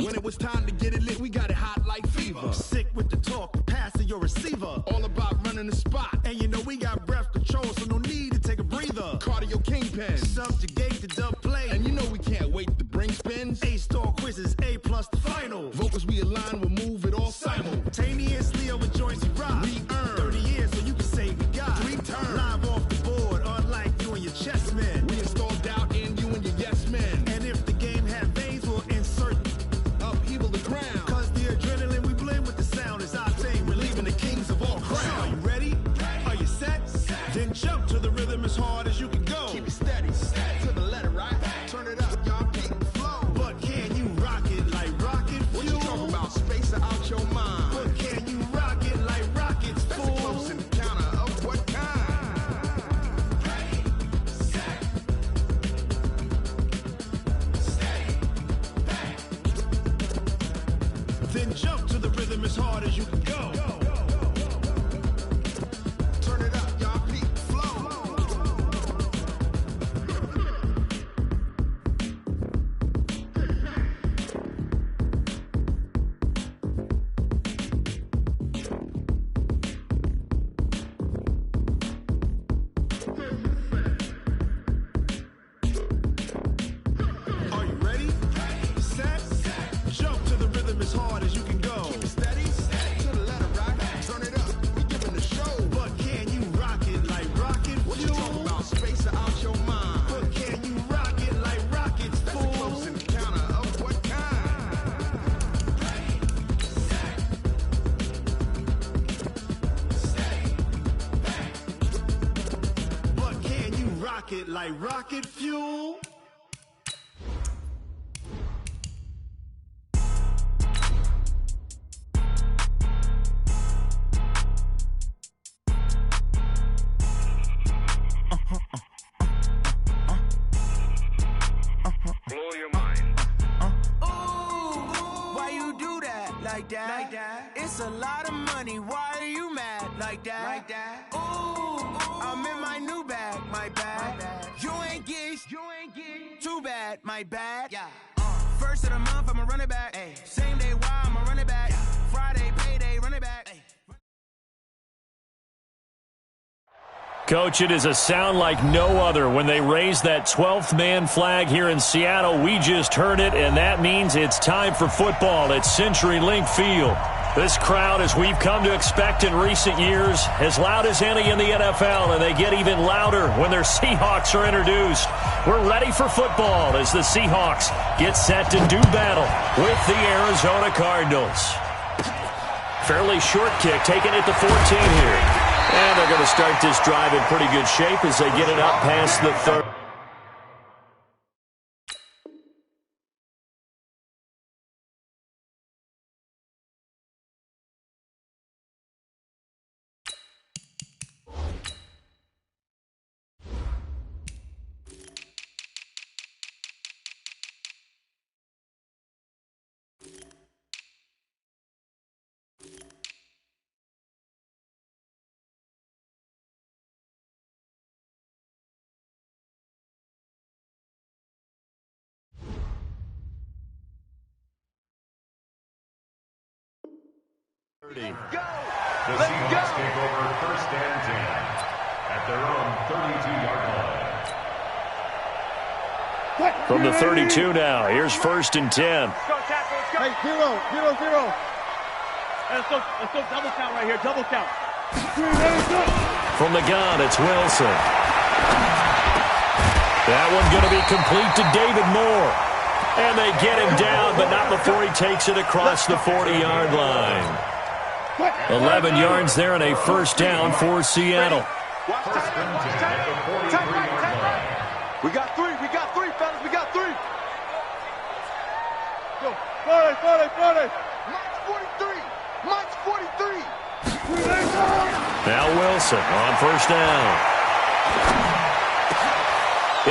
When it was time to get it lit, we got it hot like fever. Sick with the talk, pass to your receiver. All about running the spot. And you know we got breath control, so no need to take a breather. Cardio kingpin. Subjugate the dub play. And you know we can't wait to bring spins. A-star quizzes, A+ the final. Vocals we align, we'll move it all simultaneously over joints we rock. We earn 30 years, so you can say we got 3 turns. Live off the board, unlike you and your chess men. We install doubt in you and your yes men. And if the game had veins, we'll insert upheaval the crown. Cause the adrenaline we blend with the sound is our thing. We're leaving the kings of all crowns. Are you ready? Are you set? Then jump to the rhythm as hard as you can go. Keep it steady, to the letter, right? Turn it up, y'all, keep the flow. But can you rock it like rocket fuel? What you talking about? Space out your mind. But can you rock it like rockets, fool? That's a close encounter of what kind? Ready, set, steady, back. Then jump to the rhythm as hard as you can go. Turn it up, y'all, keep the flow. Are you ready? Set, jump to the rhythm as hard as you can go. Keep it steady, to the letter, right? Turn it up, we giving the show. But can you rock it like rocket fuel? What you talking about? Space out your mind. But can you rock it like rockets, That's a fool? close encounter of what kind? Ready, set, steady, back. But can you rock it like rocket fuel? Blow your mind. Why you do that like that? Like that? It's a lot of money. Why are you mad like that? Like that? Ooh, I'm in my new bag, my bag. You ain't get, too bad, my bad. Yeah. First of the month, I'ma run it back. Ay. Same day, why I'ma run it back. Friday, payday, run it back. Ay. Coach, it is a sound like no other when they raise that 12th man flag here in Seattle. We just heard it, and that means it's time for football at CenturyLink Field. This crowd, as we've come to expect in recent years, as loud as any in the NFL, and they get even louder when their Seahawks are introduced. We're ready for football as the Seahawks get set to do battle with the Arizona Cardinals. Fairly short kick, taking it to 14 here. And they're going to start this drive in pretty good shape as they get it up past the 30. The Seahawks take over first and 10 at their own 32-yard line. From the 32 now, here's first and 10. Hey, 0, 0, 0. Let's go double count right here, double count. From the gun, it's Wilson. That one's going to be complete to David Moore. And they get him down, but not before he takes it across the 40-yard line. 11 yards there and a first down for Seattle. First and 10 at the 43-yard line. We got three, fellas, we got three. Go, 40. March 43. March 43. Now Wilson on first down.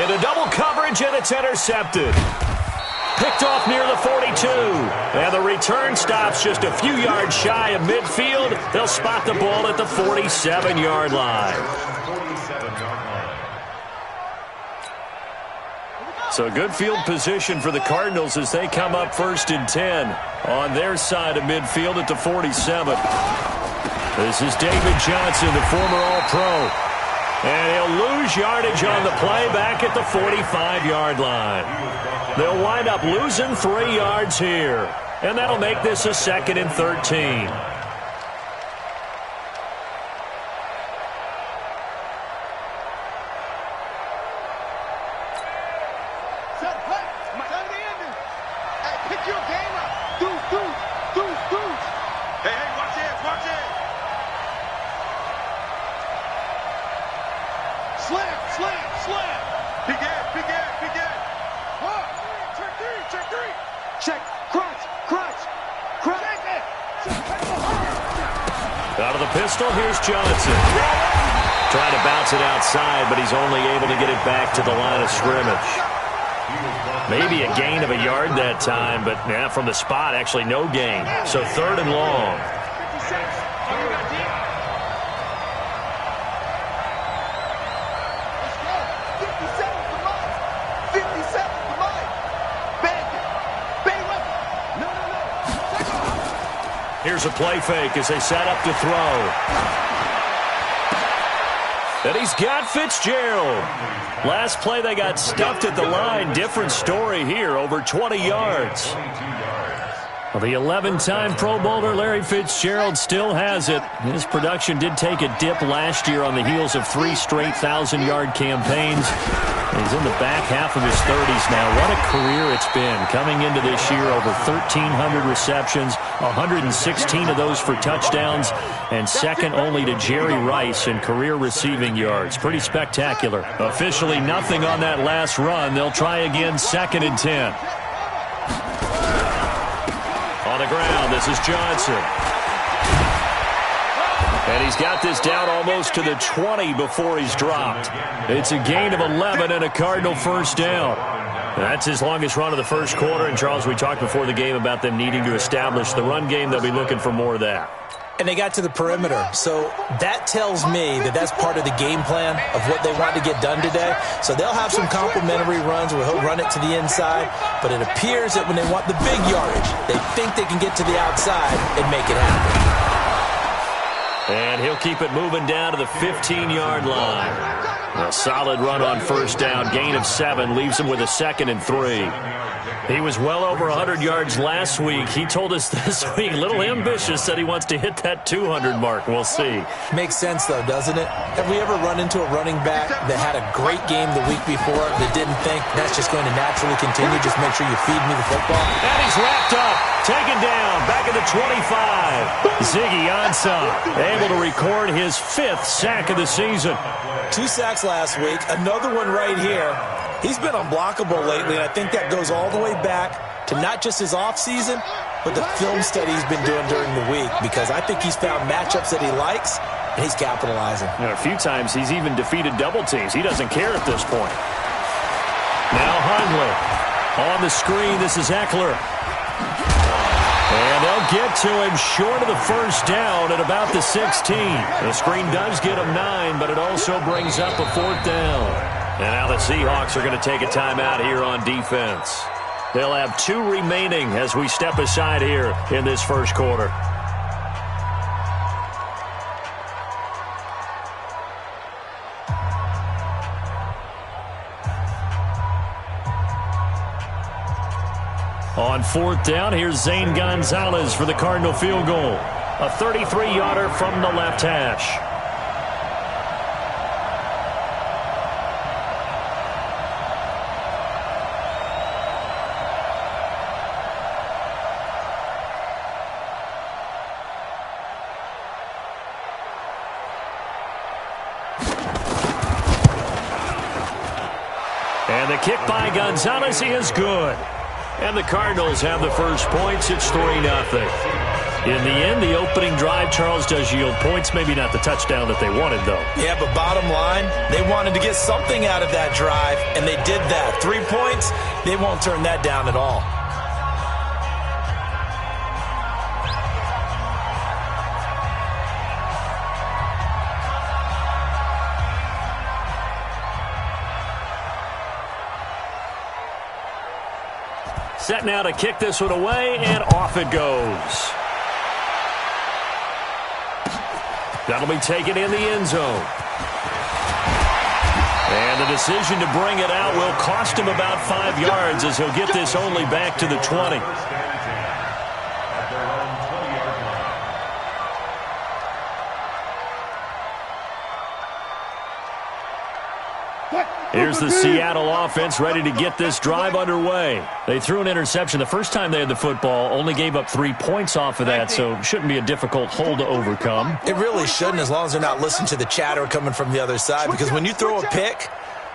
Into double coverage, and it's intercepted. Picked off near the 42. And the return stops just a few yards shy of midfield. They'll spot the ball at the 47-yard line. So good field position for the Cardinals as they come up 1st and 10 on their side of midfield at the 47. This is David Johnson, the former All-Pro. And he'll lose yardage on the play back at the 45-yard line. They'll wind up losing 3 yards here. And that'll make this a 2nd and 13. Out of the pistol, here's Johnson. Trying to bounce it outside, but he's only able to get it back to the line of scrimmage. Maybe a gain of a yard that time, but from the spot, actually no gain. So 3rd and long. Here's a play fake as they set up to throw. And he's got Fitzgerald. Last play they got stuffed at the line. Different story here, over 20 yards. Well, the 11-time Pro Bowler Larry Fitzgerald still has it. His production did take a dip last year on the heels of 3 straight 1,000-yard campaigns. He's in the back half of his 30s now. What a career it's been. Coming into this year, over 1,300 receptions, 116 of those for touchdowns, and second only to Jerry Rice in career receiving yards. Pretty spectacular. Officially nothing on that last run. They'll try again, 2nd and 10. On the ground, this is Johnson. And he's got this down almost to the 20 before he's dropped. It's a gain of 11 and a Cardinal first down. That's his longest run of the first quarter. And, Charles, we talked before the game about them needing to establish the run game. They'll be looking for more of that. And they got to the perimeter. So that tells me that that's part of the game plan of what they want to get done today. So they'll have some complimentary runs where he'll run it to the inside. But it appears that when they want the big yardage, they think they can get to the outside and make it happen. And he'll keep it moving down to the 15-yard line. A solid run on first down. Gain of 7 leaves him with a 2nd and 3. He was well over 100 yards last week. He told us this week, a little ambitious, said he wants to hit that 200 mark. We'll see. Makes sense, though, doesn't it? Have we ever run into a running back that had a great game the week before that didn't think that's just going to naturally continue? Just make sure you feed me the football. And he's wrapped up. Taken down. Back at the 25. Ziggy Ansah able to record his 5th sack of the season. 2 sacks last week. Another one right here. He's been unblockable lately, and I think that goes all the way back to not just his offseason, but the film study he's been doing during the week, because I think he's found matchups that he likes, and he's capitalizing. And a few times he's even defeated double teams. He doesn't care at this point. Now Hundley on the screen. This is Eckler. And they'll get to him short of the first down at about the 16. The screen does get him 9, but it also brings up a 4th down. And now the Seahawks are going to take a timeout here on defense. They'll have 2 remaining as we step aside here in this first quarter. On 4th down, here's Zane Gonzalez for the Cardinal field goal. A 33-yarder from the left hash. And the kick by Gonzalez is good. And the Cardinals have the first points. It's 3-0. In the end, the opening drive, Charles, does yield points. Maybe not the touchdown that they wanted, though. Yeah, but bottom line, they wanted to get something out of that drive, and they did that. 3 points, they won't turn that down at all. Set now to kick this one away, and off it goes. That'll be taken in the end zone. And the decision to bring it out will cost him about 5 yards as he'll get this only back to the 20. Here's the Seattle offense ready to get this drive underway. They threw an interception the first time they had the football, only gave up 3 points off of that, so shouldn't be a difficult hole to overcome. It really shouldn't, as long as they're not listening to the chatter coming from the other side, because when you throw a pick,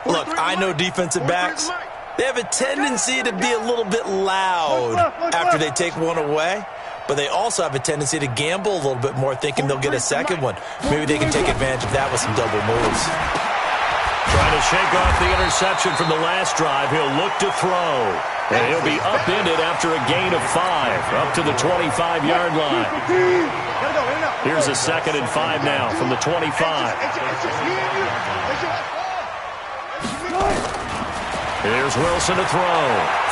look, I know defensive backs, they have a tendency to be a little bit loud after they take one away, but they also have a tendency to gamble a little bit more, thinking they'll get a second one. Maybe they can take advantage of that with some double moves. Trying to shake off the interception from the last drive. He'll look to throw. And he'll be upended after a gain of 5, up to the 25-yard line. Here's a 2nd and 5 now from the 25. Here's Wilson to throw.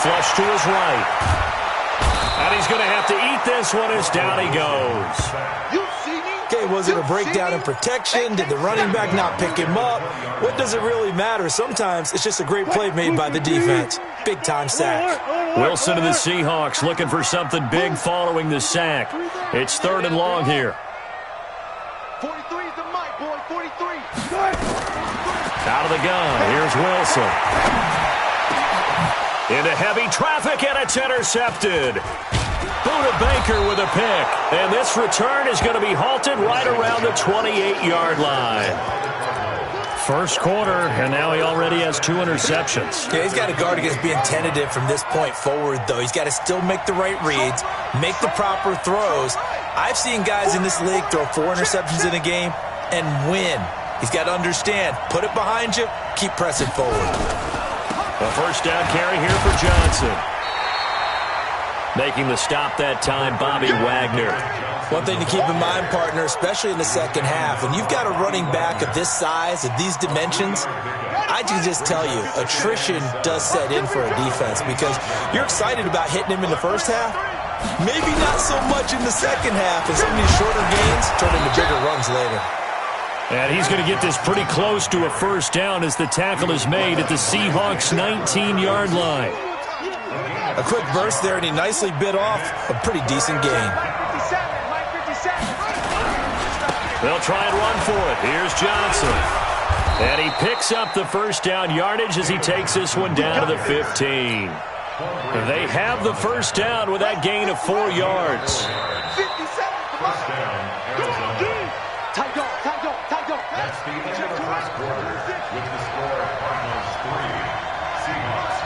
Flush to his right. And he's going to have to eat this one as down he goes. Okay, was it a breakdown in protection? Did the running back not pick him up? What does it really matter? Sometimes it's just a great play made by the defense. Big-time sack. Wilson to the Seahawks looking for something big following the sack. It's 3rd and long here. 43 is the mic, boy. 43. Out of the gun. Here's Wilson. Into heavy traffic, and it's intercepted. Buda Baker with a pick. And this return is going to be halted right around the 28-yard line. First quarter, and now he already has 2 interceptions. Yeah, he's got to guard against being tentative from this point forward, though. He's got to still make the right reads, make the proper throws. I've seen guys in this league throw 4 interceptions in a game and win. He's got to understand, put it behind you, keep pressing forward. A first down carry here for Johnson. Making the stop that time, Bobby Wagner. One thing to keep in mind, partner, especially in the second half, when you've got a running back of this size, of these dimensions, I can just tell you, attrition does set in for a defense because you're excited about hitting him in the first half. Maybe not so much in the second half, and some of these shorter gains turn into bigger runs later. And he's going to get this pretty close to a first down as the tackle is made at the Seahawks' 19-yard line. A quick burst there, and he nicely bit off a pretty decent gain. They'll try and run for it. Here's Johnson. And he picks up the first down yardage as he takes this one down to the 15. They have the first down with that gain of 4 yards. First down, Arizona. That's the end of the first quarter with the score Cardinals 3, Seahawks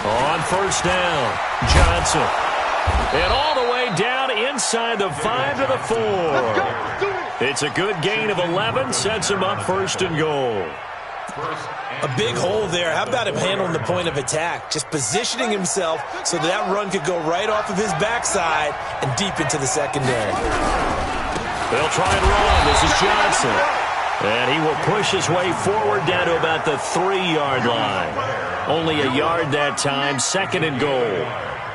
2. On first down, Johnson. And all the way down inside the 5 to the 4. It's a good gain of 11, sets him up 1st and goal. A big hole there. How about him handling the point of attack? Just positioning himself so that run could go right off of his backside and deep into the secondary. They'll try and run. This is Johnson. And he will push his way forward down to about the 3-yard line. Only a yard that time, 2nd and goal.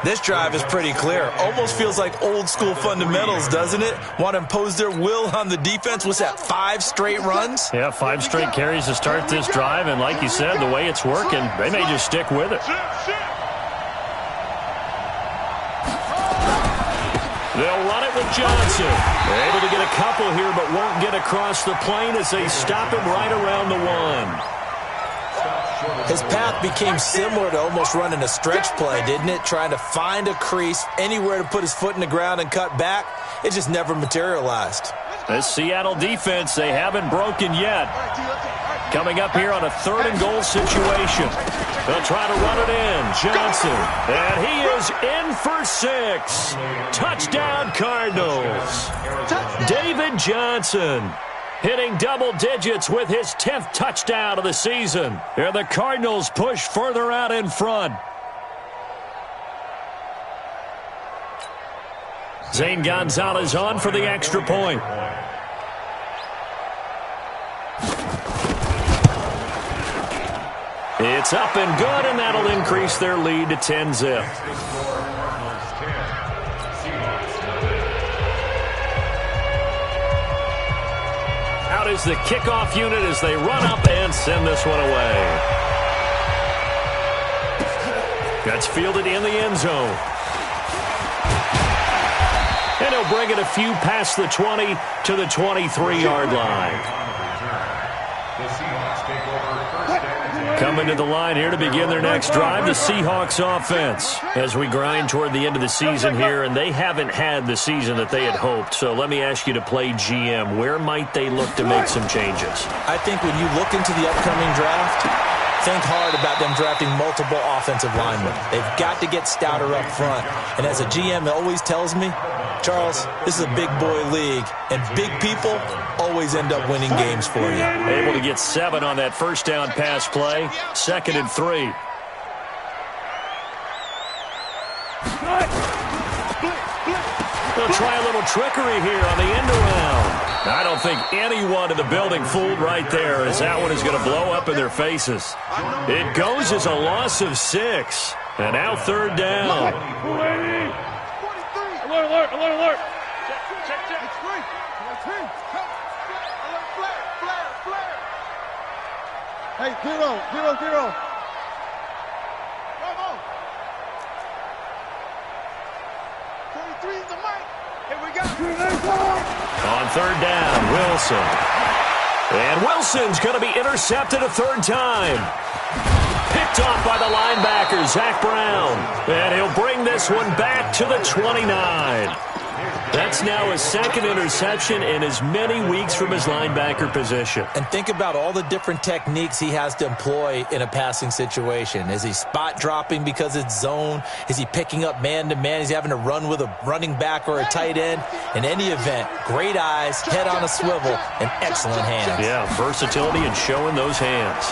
This drive is pretty clear. Almost feels like old school fundamentals, doesn't it? Want to impose their will on the defense. What's that, 5 straight runs? Yeah, 5 straight carries to start this drive. And like you said, the way it's working, they may just stick with it. They'll run it with Johnson. They're able to get a couple here, but won't get across the plane as they stop him right around the 1. His path became similar to almost running a stretch play, didn't it? Trying to find a crease, anywhere to put his foot in the ground and cut back. It just never materialized. This Seattle defense, they haven't broken yet. Coming up here on a 3rd and goal situation. They'll try to run it in. Johnson. And he is in for 6. Touchdown, Cardinals. David Johnson hitting double digits with his 10th touchdown of the season. And the Cardinals push further out in front. Zane Gonzalez on for the extra point. It's up and good, and that'll increase their lead to 10-zip. Out is the kickoff unit as they run up and send this one away. That's fielded in the end zone. And he'll bring it a few past the 20 to the 23-yard line. Coming to the line here to begin their next drive, the Seahawks offense. As we grind toward the end of the season here, and they haven't had the season that they had hoped. So let me ask you to play GM. Where might they look to make some changes? I think when you look into the upcoming draft, think hard about them drafting multiple offensive linemen. They've got to get stouter up front. And as a GM, it always tells me, Charles, this is a big boy league, and big people always end up winning games for you. Able to get 7 on that first down pass play. 2nd and 3. They'll try a little trickery here on the end around. I don't think anyone in the building fooled right there, as that one is going to blow up in their faces. It goes as a loss of 6. And now 3rd down. Alert, alert, alert. Check. It's free. Alert, flare. Hey, 0. Bravo. 23 is the mic. Here we go. On 3rd down, Wilson. And Wilson's going to be intercepted a 3rd time. Picked off by the linebacker, Zach Brown. And he'll bring this one back to the 29. That's now his 2nd interception in as many weeks from his linebacker position. And think about all the different techniques he has to employ in a passing situation. Is he spot dropping because it's zone? Is he picking up man-to-man? Is he having to run with a running back or a tight end? In any event, great eyes, head on a swivel, and excellent hands. Yeah, versatility and showing those hands.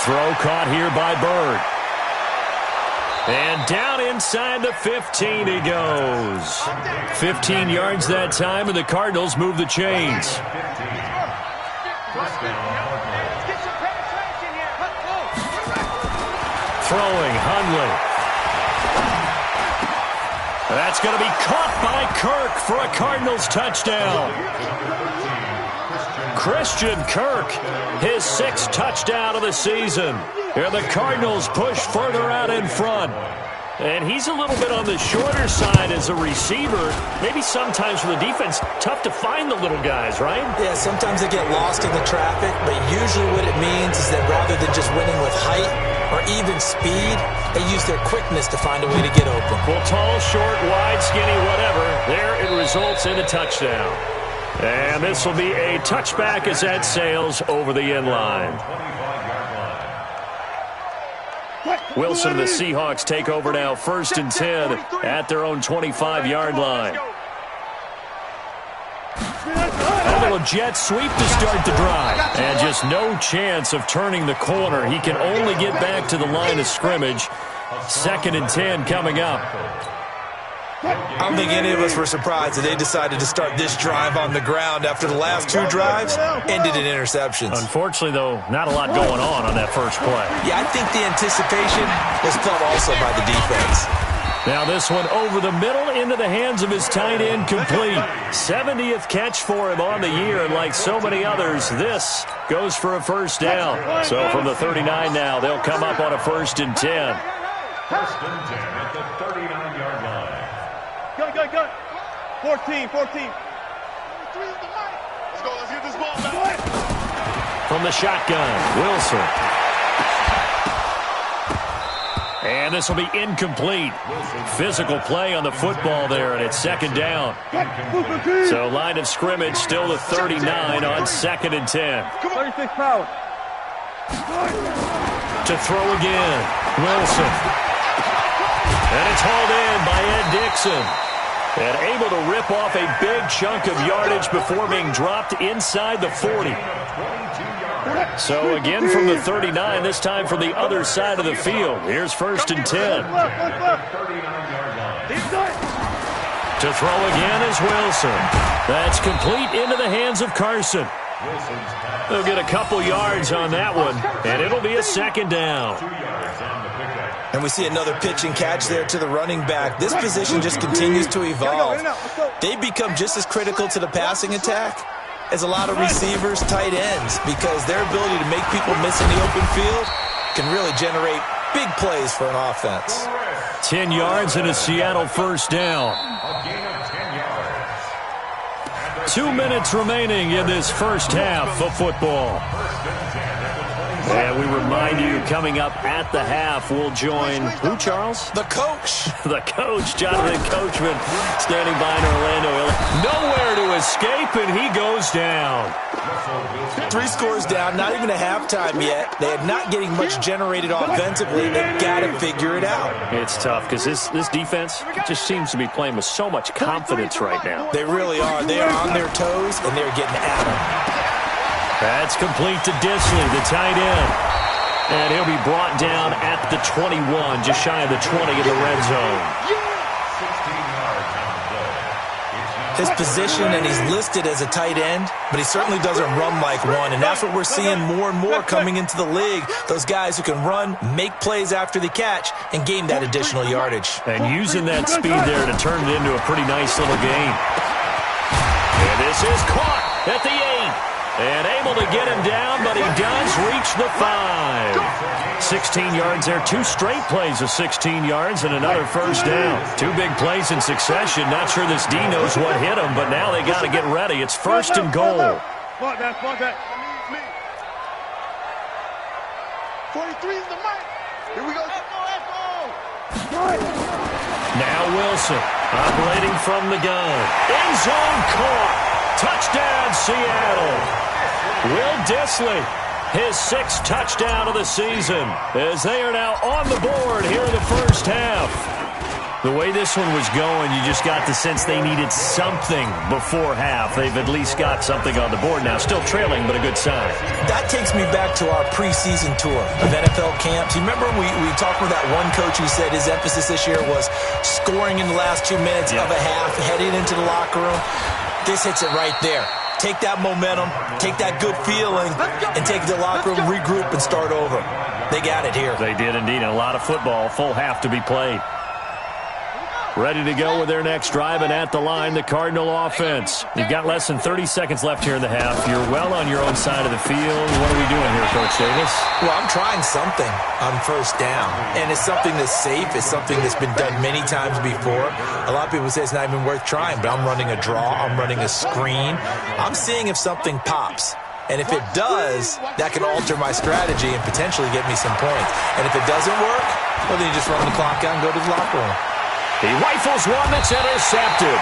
Throw caught here by Bird. And down inside the 15 he goes. 15 yards that time, and the Cardinals move the chains. Throwing, Hundley. That's going to be caught by Kirk for a Cardinals touchdown. Christian Kirk, his 6th touchdown of the season. Here the Cardinals push further out in front. And he's a little bit on the shorter side as a receiver. Maybe sometimes for the defense, tough to find the little guys, right? Yeah, sometimes they get lost in the traffic, but usually what it means is that rather than just winning with height or even speed, they use their quickness to find a way to get open. Well, tall, short, wide, skinny, whatever, there it results in a touchdown. And this will be a touchback as that sails over the end line. Wilson and the Seahawks take over now, 1st and 10 at their own 25-yard line. A little jet sweep to start the drive. And just no chance of turning the corner. He can only get back to the line of scrimmage. 2nd and 10 coming up. I don't think any of us were surprised that they decided to start this drive on the ground after the last 2 drives ended in interceptions. Unfortunately, though, not a lot going on that first play. Yeah, I think the anticipation was felt also by the defense. Now this one over the middle into the hands of his tight end, complete. 70th catch for him on the year, and like so many others, this goes for a 1st down. So from the 39 now, they'll come up on a 1st and 10. 1st and 10 at the 39-yard line. Go. 14. Let's get this ball back. From the shotgun, Wilson. And this will be incomplete. Physical play on the football there, and it's 2nd down. So line of scrimmage still the 39 on 2nd and 10. 36 power. To throw again, Wilson. And it's hauled in by Ed Dixon. And able to rip off a big chunk of yardage before being dropped inside the 40. So again from the 39, this time from the other side of the field. Here's 1st and 10. To throw again is Wilson. That's complete into the hands of Carson. Wilson's pass. They'll get a couple yards on that one, and it'll be a second down. 2 yards on the pickup. And we see another pitch and catch there to the running back. This position just continues to evolve. They become just as critical to the passing attack as a lot of receivers, tight ends, because their ability to make people miss in the open field can really generate big plays for an offense. 10 yards and a Seattle first down. A gain of 10 yards. 2 minutes remaining in this first half of football. And we remind you, coming up at the half, we'll join who, Charles? The coach. The coach, Jonathan Coachman, standing by in Orlando. Nowhere to escape, and he goes down. 3 scores down, not even a halftime yet. They are not getting much generated offensively. They've got to figure it out. It's tough because this defense just seems to be playing with so much confidence right now. They really are. They are on their toes, and they're getting at them. That's complete to Disley, the tight end. And he'll be brought down at the 21, just shy of the 20 in the red zone. 16 yards on the play. His position, and he's listed as a tight end, but he certainly doesn't run like one, and that's what we're seeing more and more coming into the league. Those guys who can run, make plays after the catch, and gain that additional yardage. And using that speed there to turn it into a pretty nice little gain. And this is caught at the 8. And able to get him down, but he does reach the 5. 16 yards there. 2 straight plays of 16 yards and another first down. 2 big plays in succession. Not sure this D knows what hit him, but now they got to get ready. It's first and goal. Smart back. 43 is the mic. Here we go. Let's go. Now Wilson operating from the gun. End zone caught. Touchdown, Seattle. Will Disley, his 6th touchdown of the season, as they are now on the board here in the first half. The way this one was going, you just got the sense they needed something before half. They've at least got something on the board now. Still trailing, but a good sign. That takes me back to our preseason tour of NFL camps. You remember we talked with that one coach who said his emphasis this year was scoring in the last 2 minutes of a half, heading into the locker room. This hits it right there. Take that momentum, take that good feeling, and take it to the locker room, regroup, and start over. They got it here. They did indeed. A lot of football, full half to be played. Ready to go with their next drive, and at the line, the Cardinal offense. You've got less than 30 seconds left here in the half. You're well on your own side of the field. What are we doing here, Coach Davis? Well, I'm trying something on first down, and it's something that's safe. It's something that's been done many times before. A lot of people say it's not even worth trying, but I'm running a draw. I'm running a screen. I'm seeing if something pops. And if it does, that can alter my strategy and potentially get me some points. And if it doesn't work, well, then you just run the clock out and go to the locker room. He rifles one that's intercepted.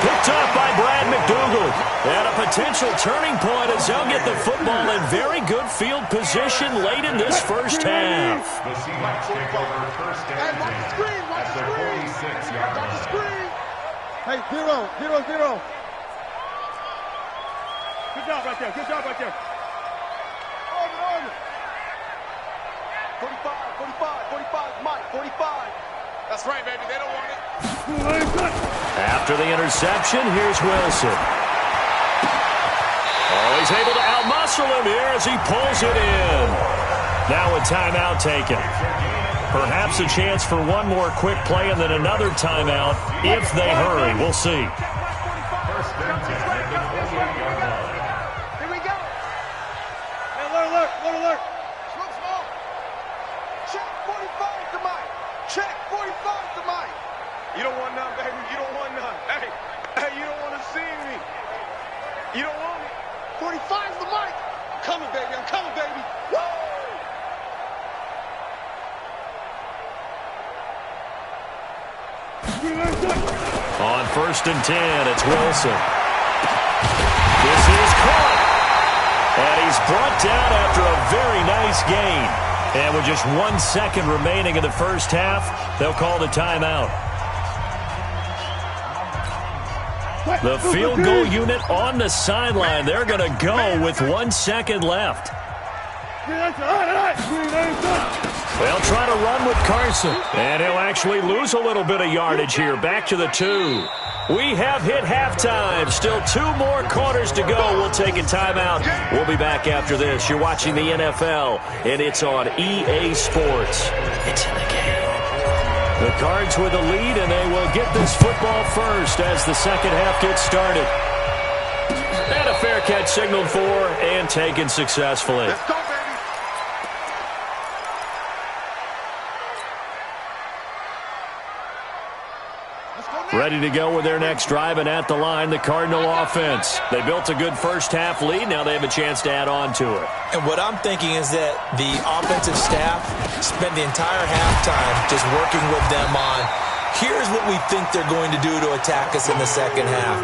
Picked up by Brad McDougal. And a potential turning point as they'll get the football in very good field position late in this first half. The Seahawks take over first and 10 at the 46-yard line. Hey, 0. Good job right there. Order. 45, Mike, 45. That's right, baby. They don't want it. After the interception, here's Wilson. Oh, he's able to outmuscle him here as he pulls it in. Now a timeout taken. Perhaps a chance for one more quick play and then another timeout if they hurry. We'll see. First and 10 at the 28-yard line. Here we go. Hey, alert. Smoke. Check 45 to Mike. Check 45 to Mike. You don't want none, baby. You don't want none. Hey, you don't want to see me. You don't want me. 45's the mic. I'm coming, baby. Woo! On first and 10, it's Wilson. This is caught. And he's brought down after a very nice gain. And with just 1 second remaining in the first half, they'll call the timeout. The field goal unit on the sideline. They're going to go with 1 second left. They'll try to run with Carson. And he'll actually lose a little bit of yardage here. Back to the 2. We have hit halftime. Still 2 more quarters to go. We'll take a timeout. We'll be back after this. You're watching the NFL, and it's on EA Sports. It's in the game. The Cards with the lead, and they will get this football first as the second half gets started. And a fair catch signaled for and taken successfully. Let's go, baby. Ready to go with their next drive, and at the line, the Cardinal offense. They built a good first-half lead. Now they have a chance to add on to it. And what I'm thinking is that the offensive staff spent the entire halftime just working with them on, here's what we think they're going to do to attack us in the second half.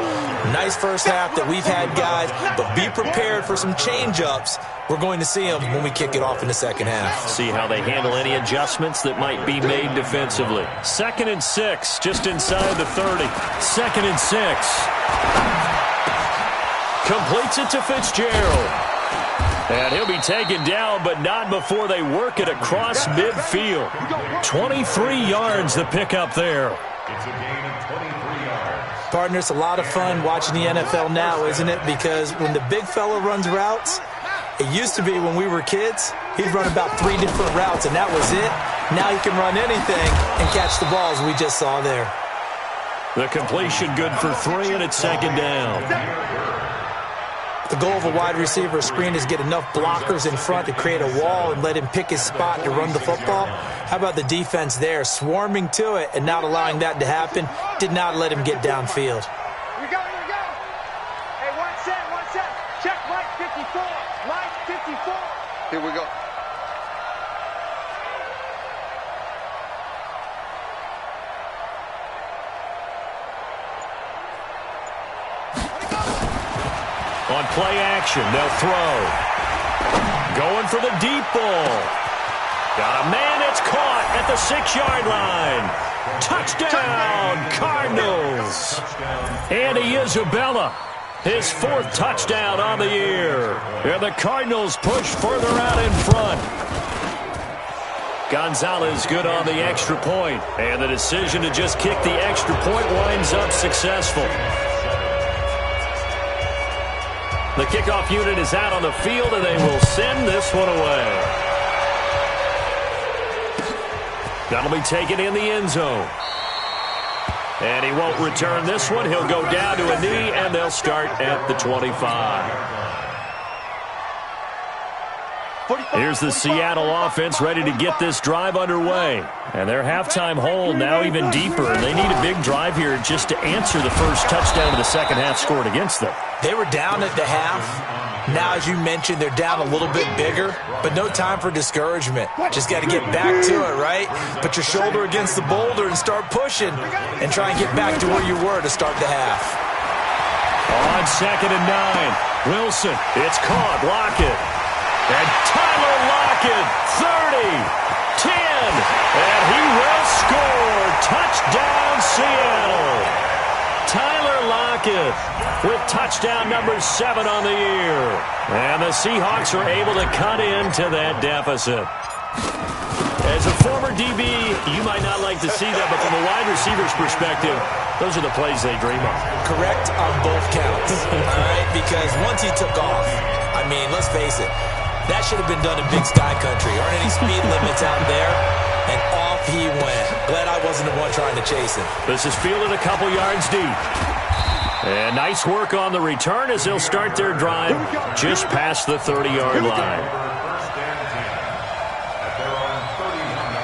Nice first half that we've had, guys, but be prepared for some change-ups. We're going to see them when we kick it off in the second half. See how they handle any adjustments that might be made defensively. 2nd and 6, just inside the 30. 2nd and 6. Completes it to Fitzgerald. And he'll be taken down, but not before they work it across midfield. 23 yards the pickup there. It's a gain of 23 yards. Partner, it's a lot of fun watching the NFL now, isn't it? Because when the big fella runs routes, it used to be when we were kids, he'd run about 3 different routes, and that was it. Now he can run anything and catch the balls we just saw there. The completion good for 3, and it's 2nd down. The goal of a wide receiver screen is get enough blockers in front to create a wall and let him pick his spot to run the football. How about the defense there, swarming to it and not allowing that to happen? Did not let him get downfield. Here we go, here we go. Hey, 1 set. Check Mike 54. Mike 54. Here we go. On play action, they'll throw. Going for the deep ball. Got a man, it's caught at the 6-yard line. Touchdown, Cardinals. Andy Isabella, his 4th touchdown on the year. And the Cardinals push further out in front. Gonzalez good on the extra point. And the decision to just kick the extra point winds up successful. The kickoff unit is out on the field, and they will send this one away. That'll be taken in the end zone. And he won't return this one. He'll go down to a knee, and they'll start at the 25. Here's the Seattle offense ready to get this drive underway. And their halftime hole now even deeper. They need a big drive here just to answer the first touchdown of the second half scored against them. They were down at the half. Now, as you mentioned, they're down a little bit bigger, but no time for discouragement. Just got to get back to it, right? Put your shoulder against the boulder and start pushing and try and get back to where you were to start the half. On 2nd and 9, Wilson, it's caught, Lockett. And Tyler Lockett, 30, 10, and he will score. Touchdown, Seattle. Tyler Lockett with touchdown number 7 on the year. And the Seahawks are able to cut into that deficit. As a former DB, you might not like to see that, but from a wide receiver's perspective, those are the plays they dream of. Correct on both counts, all right? Because once he took off, I mean, let's face it, that should have been done in Big Sky Country. Aren't any speed limits out there? And off he went. Glad I wasn't the one trying to chase him. This is fielded a couple yards deep. And nice work on the return as they'll start their drive just past the 30-yard line. First and 10 at their own 31-yard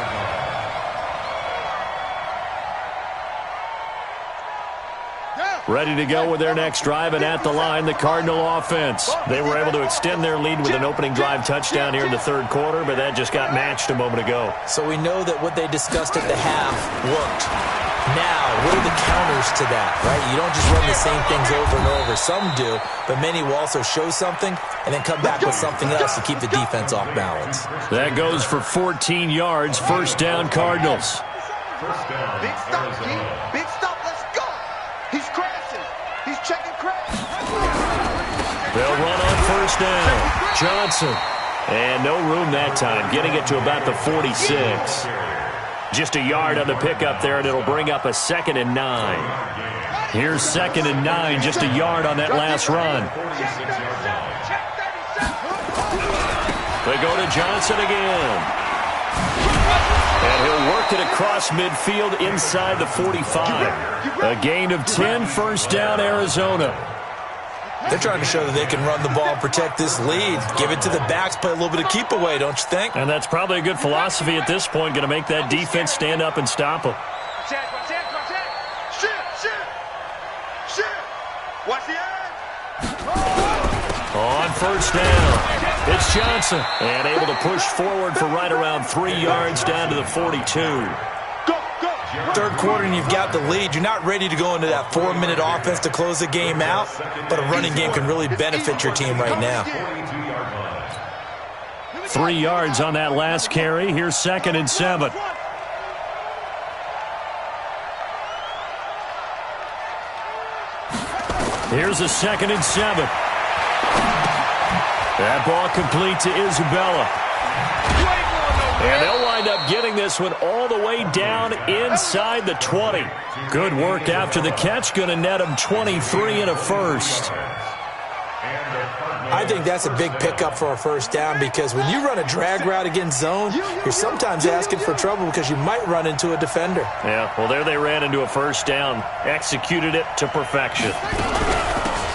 line. Ready to go with their next drive, and at the line, the Cardinal offense. They were able to extend their lead with an opening drive touchdown here in the third quarter, but that just got matched a moment ago. So we know that what they discussed at the half worked. Now, what are the counters to that, right? You don't just run the same things over and over. Some do, but many will also show something and then come back with something else to keep the defense off balance. That goes for 14 yards, first down Cardinals. First down, Big stop, G. Arizona. Big stop. Let's go. He's crashing. He's checking crash. They'll run on first down. Johnson And no room that time, getting it to about the 46. Just a yard on the pickup there, and it'll bring up a 2nd and 9. Here's 2nd and 9, just a yard on that last run. They go to Johnson again. And he'll work it across midfield inside the 45. A gain of 10, first down, Arizona. They're trying to show that they can run the ball and protect this lead. Give it to the backs, play a little bit of keep away, don't you think? And that's probably a good philosophy at this point, going to make that defense stand up and stop them. Check. Watch the edge. On first down, it's Johnson. And able to push forward for right around 3 yards down to the 42. Third quarter and you've got the lead. You're not ready to go into that 4-minute offense to close the game out, but a running game can really benefit your team right now. 3 yards on that last carry. Here's 2nd and 7. Here's a 2nd and 7. That ball complete to Isabella. And they'll wind up getting this one all the way down inside the 20. Good work after the catch. Going to net them 23 and a first. I think that's a big pickup for a first down because when you run a drag route against zone, you're sometimes asking for trouble because you might run into a defender. Yeah, well, there they ran into a first down. Executed it to perfection.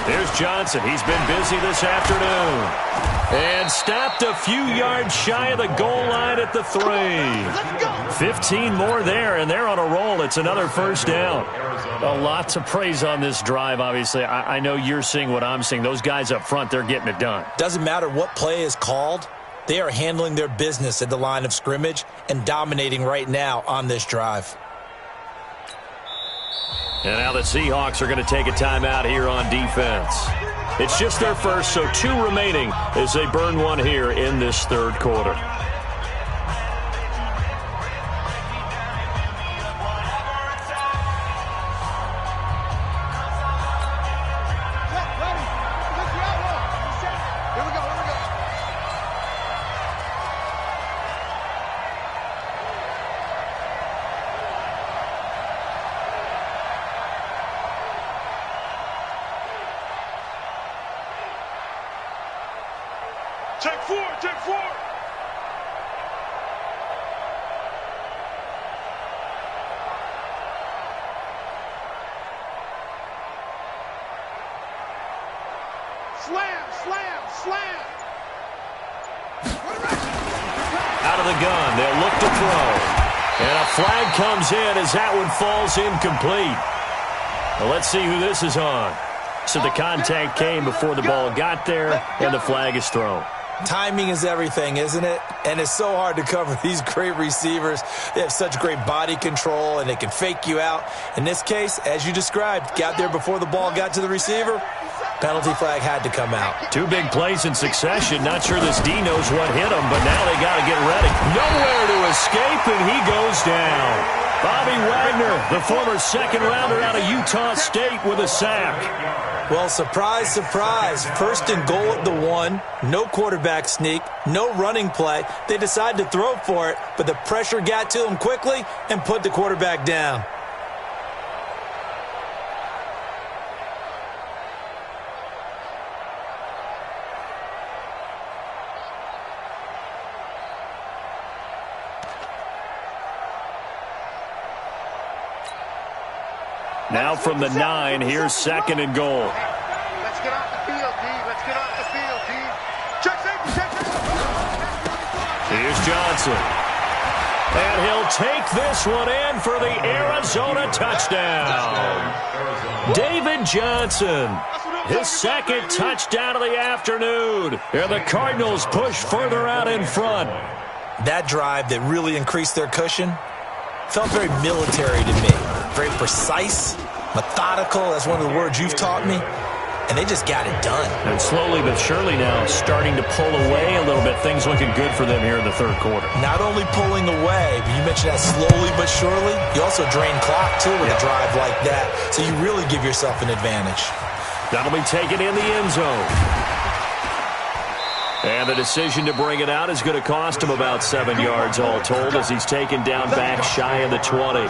There's Johnson. He's been busy this afternoon. And stopped a few yards shy of the goal line at the 3. 15 more there, and they're on a roll. It's another first down. A lot to praise on this drive, obviously. I know you're seeing what I'm seeing. Those guys up front, they're getting it done. Doesn't matter what play is called. They are handling their business at the line of scrimmage and dominating right now on this drive. And now the Seahawks are going to take a timeout here on defense. It's just their first, so 2 remaining as they burn one here in this third quarter. Check forward. Slam. Out of the gun, they'll look to throw. And a flag comes in as that one falls incomplete. Well, let's see who this is on. So the contact came before the ball got there, and the flag is thrown. Timing is everything, isn't it? And it's so hard to cover these great receivers. They have such great body control, and they can fake you out. In this case, as you described, got there before the ball got to the receiver. Penalty flag had to come out. 2 big plays in succession. Not sure this D knows what hit him, but now they got to get ready. Nowhere to escape, and he goes down. Bobby Wagner, the former second-rounder out of Utah State, with a sack. Well, surprise, surprise. First and goal at the 1. No quarterback sneak. No running play. They decide to throw for it, but the pressure got to them quickly and put the quarterback down. Now from the 9, here's 2nd and goal. Let's get off the field, D. Let's get off the field, D. Check safety. Here's Johnson. And he'll take this one in for the Arizona touchdown. David Johnson, his 2nd touchdown of the afternoon. And the Cardinals push further out in front. That drive that really increased their cushion felt very military to me. Very precise, methodical. That's one of the words you've taught me. And they just got it done. And slowly but surely now starting to pull away a little bit. Things looking good for them here in the third quarter. Not only pulling away, but you mentioned that slowly but surely. You also drain clock, too, with a drive like that. So you really give yourself an advantage. That'll be taken in the end zone. And the decision to bring it out is going to cost him about 7 yards all told as he's taken down back shy of the 20.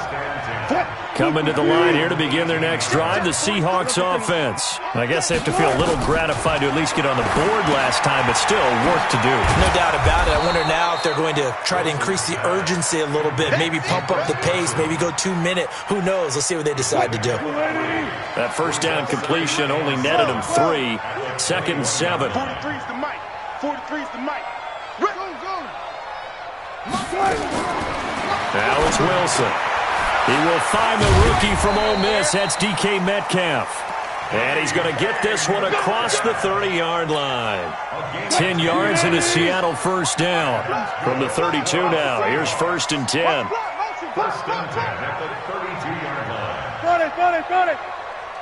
Coming to the line here to begin their next drive, the Seahawks offense. I guess they have to feel a little gratified to at least get on the board last time, but still work to do. No doubt about it. I wonder now if they're going to try to increase the urgency a little bit, maybe pump up the pace, maybe go 2-minute. Who knows? Let's see what they decide to do. That first down completion only netted him 3. 2nd and 7. 43's the mic. 43's the mic. Now it's Wilson. He will find the rookie from Ole Miss. That's DK Metcalf. And he's going to get this one across the 30-yard line. 10 yards and a Seattle first down. From the 32 now, here's 1st and 10. First and 10 at the 32-yard line. Got it.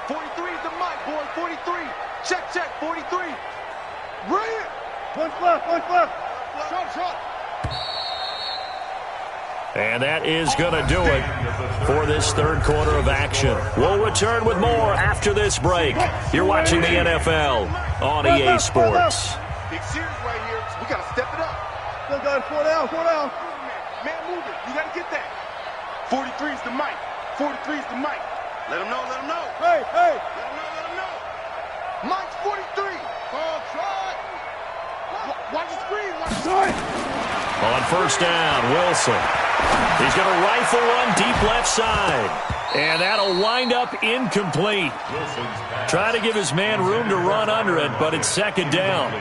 43's the mic, boy. 43. Check. 43. Bring it. One left. Shot. And that is going to do it for this third quarter of action. We'll return with more after this break. You're watching the NFL on EA Sports. Big series right here. So we got to step it up. Still got it. 4 down. Man, move it. You got to get that. 43's the mic. 43's the mic. Let him know. Hey. Let him know. Mike's 43. Oh, try. Watch the screen. On first down, Wilson. He's going to rifle one deep left side. And that'll wind up incomplete. Try to give his man room to run under it, but it's 2nd down.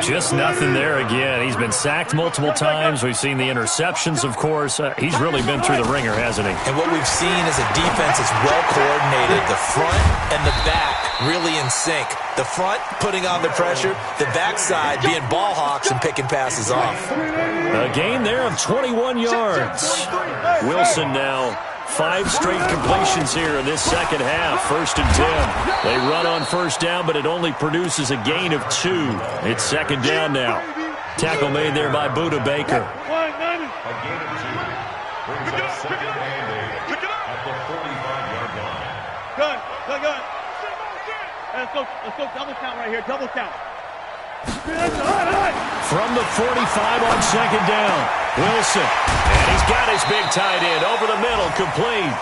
Just nothing there again. He's been sacked multiple times. We've seen the interceptions, of course. He's really been through the ringer, hasn't he? And what we've seen is a defense that's well coordinated. The front and the back really in sync. The front putting on the pressure, the backside being ball hawks and picking passes off. A gain there of 21 yards. Wilson now 5 straight completions here in this second half. 1st and 10. They run on first down, but it only produces a gain of 2. It's 2nd down now. Tackle made there by Buda Baker. A gain of 2. Brings up 2nd and 8 at the 45-yard line. Gun. Let's go double count right here. Double count. From the 45 on 2nd down. Wilson. And he's got his big tight end over the middle, complete.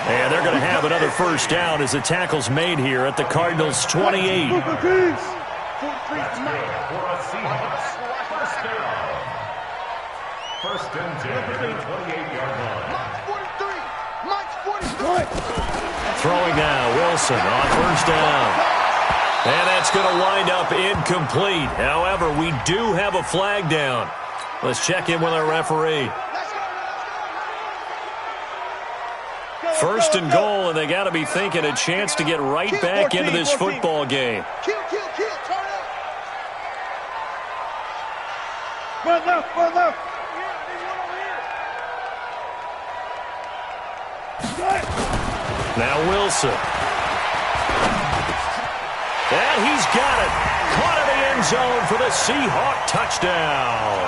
And they're going to have another first down as the tackle's made here at the Cardinals' 28. That's good for a Seahawks first down. 1st and 10 at the 28-yard line. Mike's 43. Throwing now, Wilson on first down. And that's going to wind up incomplete. However, we do have a flag down. Let's check in with our referee. 1st and goal, and they got to be thinking a chance to get right back into this football game. Kill. Turn up. Run left. Now Wilson. And he's got it. Caught in the end zone for the Seahawk touchdown.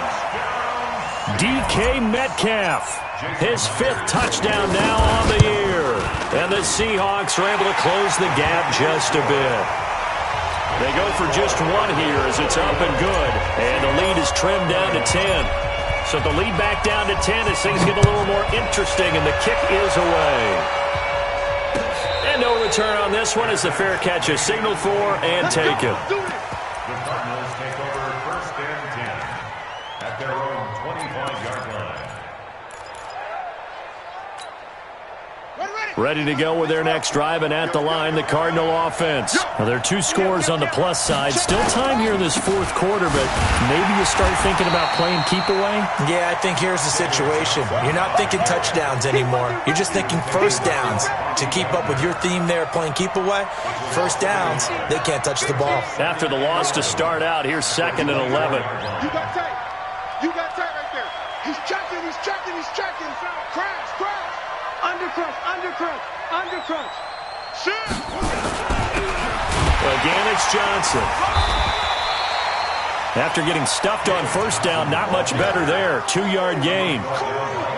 DK Metcalf. His 5th touchdown now on the year. And the Seahawks are able to close the gap just a bit. They go for just 1 here as it's up and good. And the lead is trimmed down to 10. So the lead back down to 10 as things get a little more interesting, and the kick is away. And no return on this one as the fair catch is signaled for and taken. The Cardinals take over 1st and 10 at their own 25-yard line. Ready to go with their next drive, and at the line, the Cardinal offense. Now, there are 2 scores on the plus side. Still time here in this 4th quarter, but maybe you start thinking about playing keep away? Yeah, I think here's the situation. You're not thinking touchdowns anymore. You're just thinking first downs. To keep up with your theme there, playing keep away, first downs, they can't touch the ball. After the loss to start out, here's 2nd and 11. You got tight right there. He's checking. Crash. Undercrunch. Shit. Again, it's Johnson. After getting stuffed on first down, not much better there. 2-yard gain.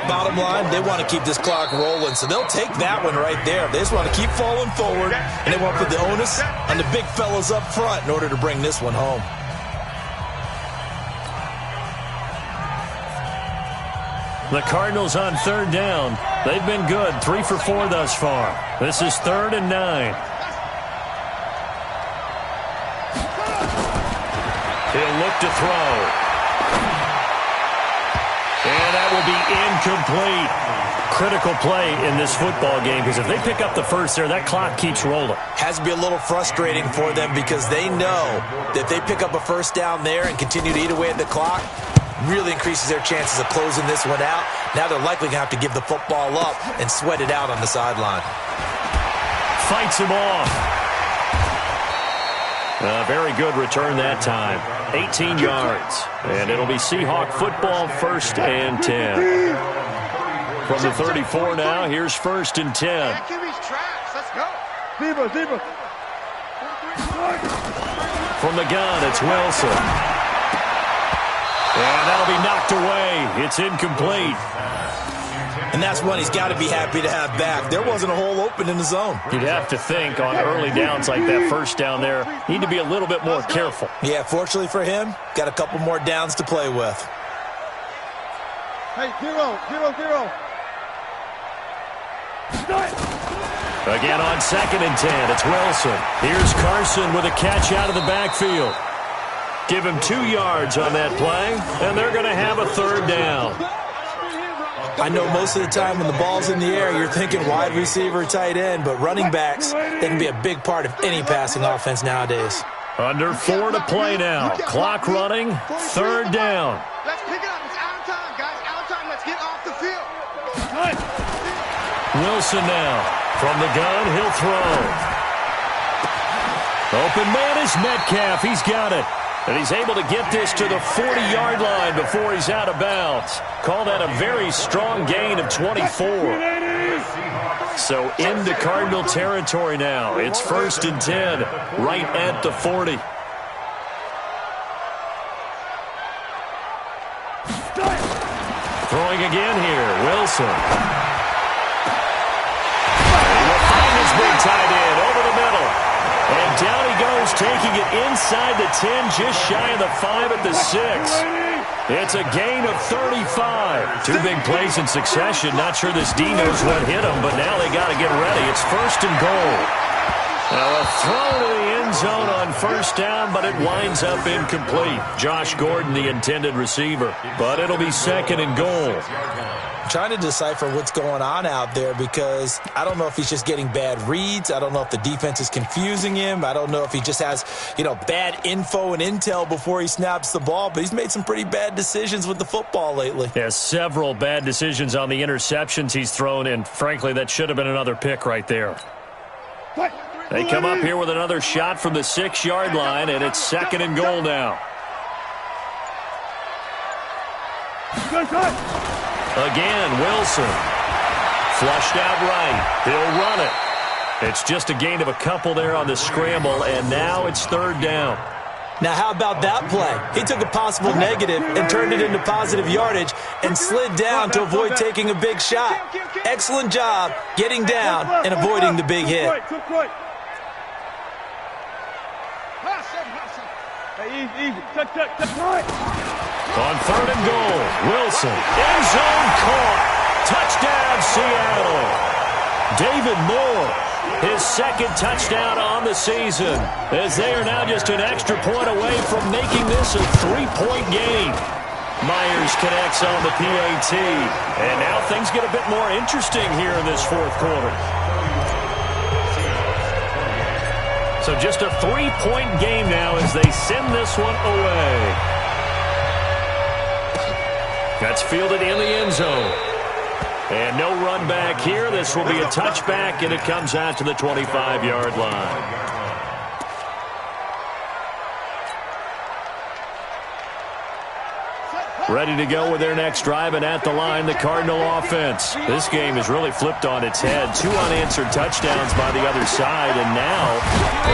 Bottom line, they want to keep this clock rolling, so they'll take that one right there. They just want to keep falling forward, and they want to put the onus on the big fellas up front in order to bring this one home. The Cardinals on third down. They've been good, 3 for 4 thus far. This is 3rd and 9. He'll look to throw. And that will be incomplete. Critical play in this football game, because if they pick up the first there, that clock keeps rolling. Has to be a little frustrating for them because they know that if they pick up a first down there and continue to eat away at the clock, really increases their chances of closing this one out. Now they're likely going to have to give the football up and sweat it out on the sideline. Fights him off. A very good return that time. 18 yards. And it'll be Seahawk football, 1st and 10. From the 34 now, here's 1st and 10. Let's go. Zebra. From the gun, it's Wilson. And that'll be knocked away. It's incomplete. And that's one he's got to be happy to have back. There wasn't a hole open in the zone. You'd have to think on early downs like that first down there, need to be a little bit more careful. Yeah, fortunately for him, got a couple more downs to play with. Hey, 0. Again on 2nd and 10, it's Wilson. Here's Carson with a catch out of the backfield. Give him 2 yards on that play, and they're going to have a 3rd down. I know most of the time when the ball's in the air, you're thinking wide receiver, tight end, but running backs, they can be a big part of any passing offense nowadays. Under 4 to play now. Clock running, 3rd down. Let's pick it up. It's out of time, guys. Out of time. Let's get off the field. Wilson now. From the gun, he'll throw. Open man is Metcalf. He's got it. And he's able to get this to the 40-yard line before he's out of bounds. Call that a very strong gain of 24. So into Cardinal territory now. It's 1st and 10, right at the 40. Throwing again here, Wilson. He will find his big tight end over the middle. And down he goes, taking it inside the 10, just shy of the 5 at the 6. It's a gain of 35. 2 big plays in succession. Not sure this D knows what hit him, but now they got to get ready. It's 1st and goal. Now a throw to the end zone on 1st down, but it winds up incomplete. Josh Gordon, the intended receiver. But it'll be 2nd and goal. Trying to decipher what's going on out there because I don't know if he's just getting bad reads. I don't know if the defense is confusing him. I don't know if he just has, bad info and intel before he snaps the ball, but he's made some pretty bad decisions with the football lately. Yeah, several bad decisions on the interceptions he's thrown, and frankly, that should have been another pick right there. They come up here with another shot from the 6-yard line, and it's 2nd and goal now. Again, Wilson. Flushed out right. He'll run it. It's just a gain of a couple there on the scramble, and now it's 3rd down. Now, how about that play? He took a possible negative and turned it into positive yardage and slid down to avoid taking a big shot. Excellent job getting down and avoiding the big hit. On 3rd and goal, Wilson. End zone caught. Touchdown, Seattle. David Moore, his 2nd touchdown on the season, as they are now just an extra point away from making this a 3-point game. Myers connects on the PAT, and now things get a bit more interesting here in this 4th quarter. So just a 3-point game now as they send this one away. That's fielded in the end zone. And no run back here. This will be a touchback, and it comes out to the 25-yard line. Ready to go with their next drive, and at the line, the Cardinal offense. This game is really flipped on its head. 2 unanswered touchdowns by the other side, and now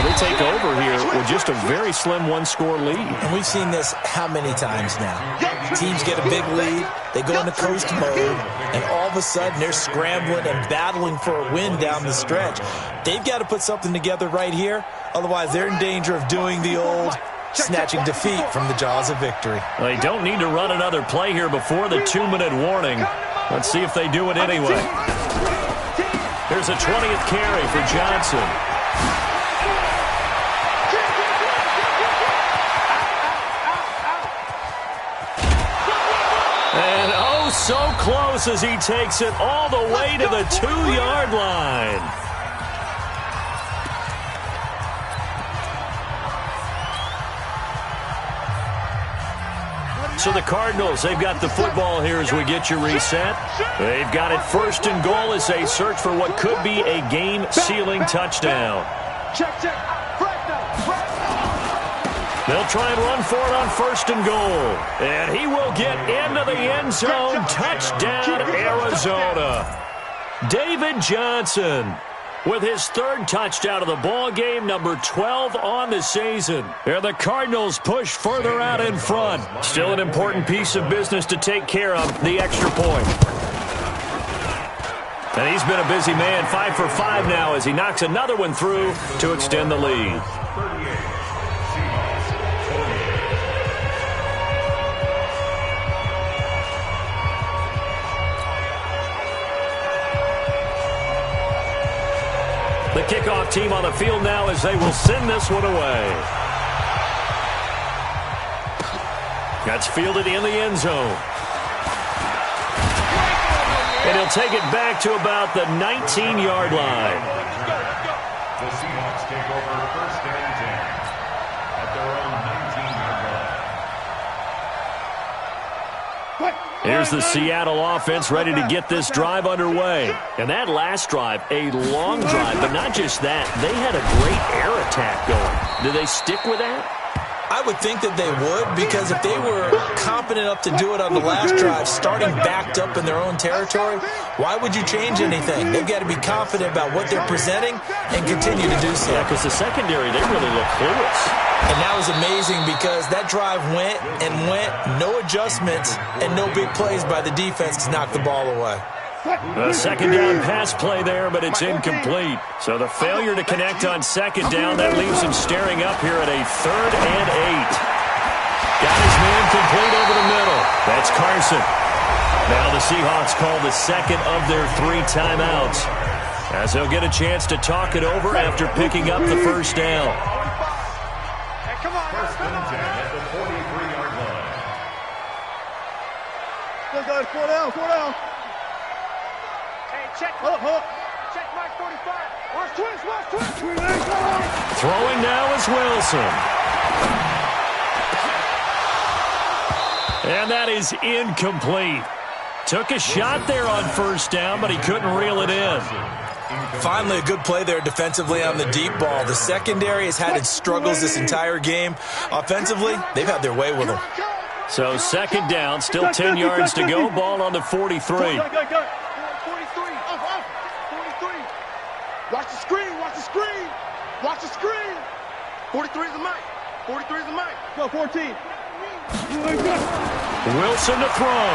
they take over here with just a very slim 1-score lead. And we've seen this how many times now? Teams get a big lead, they go into coast mode, and all of a sudden they're scrambling and battling for a win down the stretch. They've got to put something together right here, otherwise they're in danger of doing the old snatching defeat from the jaws of victory. They don't need to run another play here before the 2-minute warning. Let's see if they do it anyway. Here's a 20th carry for Johnson. And oh, so close as he takes it all the way to the 2-yard line. So the Cardinals, they've got the football here as we get you reset. They've got it 1st and goal as they search for what could be a game-sealing touchdown. Check. They'll try and run for it on 1st and goal. And he will get into the end zone. Touchdown, Arizona. David Johnson with his 3rd touchdown of the ball game, number 12 on the season. And the Cardinals push further out in front. Still an important piece of business to take care of, the extra point. And he's been a busy man, 5 for 5 now as he knocks another one through to extend the lead. The kickoff team on the field now as they will send this one away. That's fielded in the end zone. And he'll take it back to about the 19-yard line. The Seahawks take over 1st and 10 at their own 19-yard line. Here's the Seattle offense ready to get this drive underway. And that last drive, a long drive, but not just that. They had a great air attack going. Do they stick with that? I would think that they would, because if they were competent enough to do it on the last drive, starting backed up in their own territory, why would you change anything? They've got to be confident about what they're presenting and continue to do so. Yeah, because the secondary, they really look clueless. And that was amazing because that drive went and went, no adjustments, and no big plays by the defense to knock the ball away. A 2nd down pass play there, but it's incomplete. So the failure to connect on 2nd down, that leaves him staring up here at a 3rd and 8. Got his man complete over the middle. That's Carson. Now the Seahawks call the 2nd of their 3 timeouts, as they'll get a chance to talk it over after picking up the 1st down. Come on, 1st and 10 at the 43-yard line. Good, guys, 4 down. Hey, check. Hold up. Check Mike 45. Watch twins. Throwing now is Wilson. And that is incomplete. Took a shot there on 1st down, but he couldn't reel it in. Finally, a good play there defensively on the deep ball. The secondary has had its struggles this entire game. Offensively, they've had their way with them. So 2nd down, still 10 yards to go. Ball on the 43. 43. Watch the screen. 43 is the mic. Go, 14. Wilson to throw.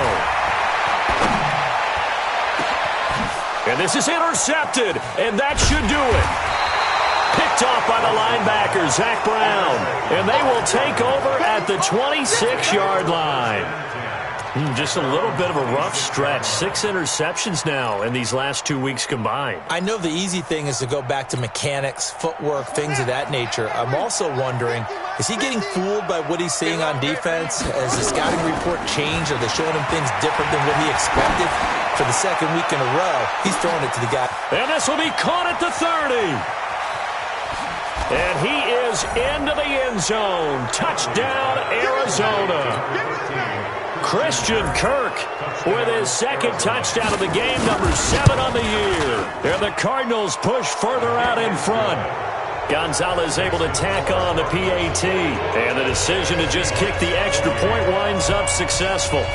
And this is intercepted, and that should do it. Picked off by the linebacker, Zach Brown. And they will take over at the 26-yard line. Just a little bit of a rough stretch. 6 interceptions now in these last 2 weeks combined. I know the easy thing is to go back to mechanics, footwork, things of that nature. I'm also wondering, is he getting fooled by what he's seeing on defense? Has the scouting report changed? Are they showing him things different than what he expected? For the 2nd week in a row, he's throwing it to the guy. And this will be caught at the 30. And he is into the end zone. Touchdown, Arizona. Christian Kirk with his 2nd touchdown of the game, number 7 on the year. And the Cardinals push further out in front. Gonzalez able to tack on the PAT. And the decision to just kick the extra point winds up successful.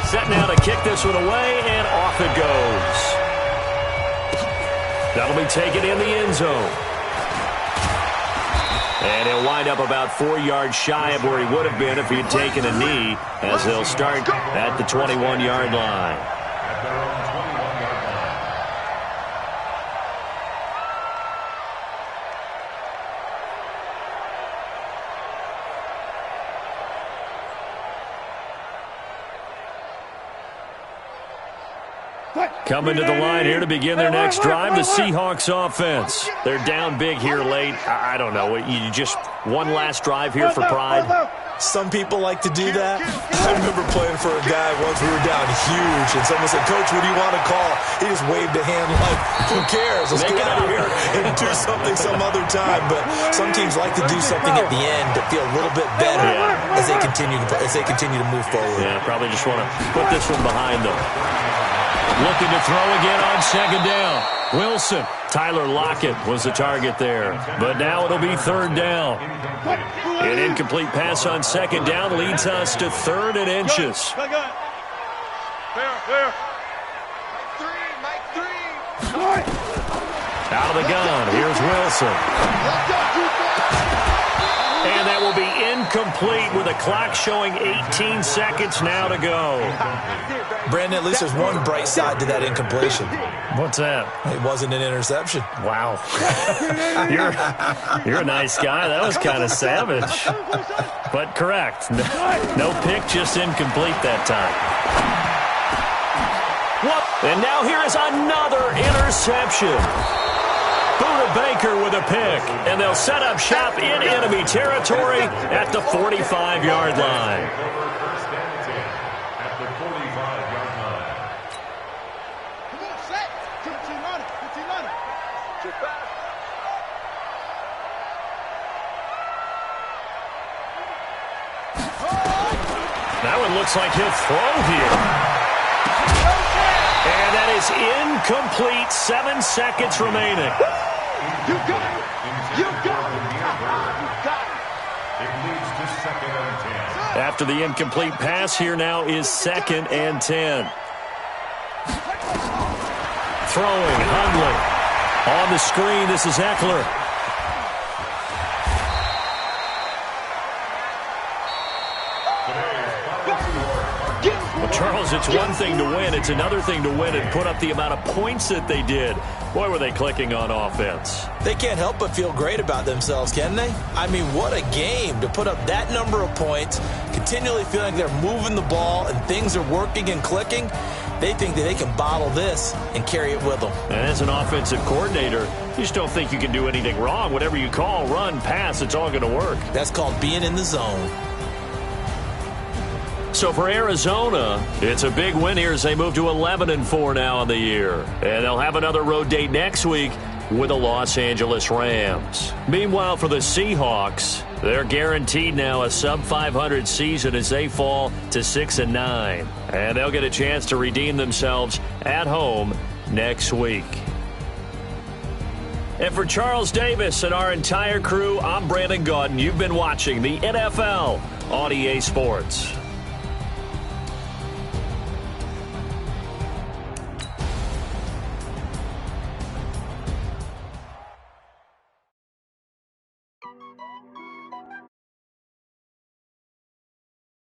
Set now to kick this one away, and off it goes. That'll be taken in the end zone. And he'll wind up about 4 yards shy of where he would have been if he had taken a knee, as they'll start at the 21-yard line. At their own 21-yard line. Coming to the line here to begin their next drive, the Seahawks offense. They're down big here late. I don't know. You just one last drive here for pride. Some people like to do that. I remember playing for a guy once. We were down huge, and someone said, "Coach, what do you want to call?" He just waved a hand like, "Who cares? Let's get out of here and do something some other time." But some teams like to do something at the end to feel a little bit better as they continue to move forward. Yeah, probably just want to put this one behind them. Looking to throw again on second down. Wilson. Tyler Lockett was the target there. But now it'll be third down. An incomplete pass on second down leads us to 3rd and inches. There. Mike three. Out of the gun. Here's Wilson. And that will be incomplete with the clock showing 18 seconds now to go. Brandon, at least there's one bright side to that incompletion. What's that? It wasn't an interception. Wow. You're a nice guy. That was kind of savage. But correct. No pick, just incomplete that time. And now here is another interception. Buda Baker with a pick, and they'll set up shop in enemy territory at the 45-yard line. First and 10 at the 45-yard line. Come on, set. 15-runner. Check back. That one looks like he'll throw here. And that is incomplete. 7 seconds remaining. You got it. You got it. It leads to 2nd and 10. After the incomplete pass, here now is 2nd and 10. Throwing, Hundley. On the screen, this is Eckler. Well, Charles, it's one thing to win. It's another thing to win and put up the amount of points that they did. Boy, were they clicking on offense. They can't help but feel great about themselves, can they? I mean, what a game to put up that number of points, continually feeling like they're moving the ball and things are working and clicking. They think that they can bottle this and carry it with them. And as an offensive coordinator, you just don't think you can do anything wrong. Whatever you call, run, pass, it's all going to work. That's called being in the zone. So for Arizona, it's a big win here as they move to 11-4 now in the year. And they'll have another road date next week with the Los Angeles Rams. Meanwhile, for the Seahawks, they're guaranteed now a sub-500 season as they fall to 6-9. And they'll get a chance to redeem themselves at home next week. And for Charles Davis and our entire crew, I'm Brandon Gaudin. You've been watching the NFL on EA Sports.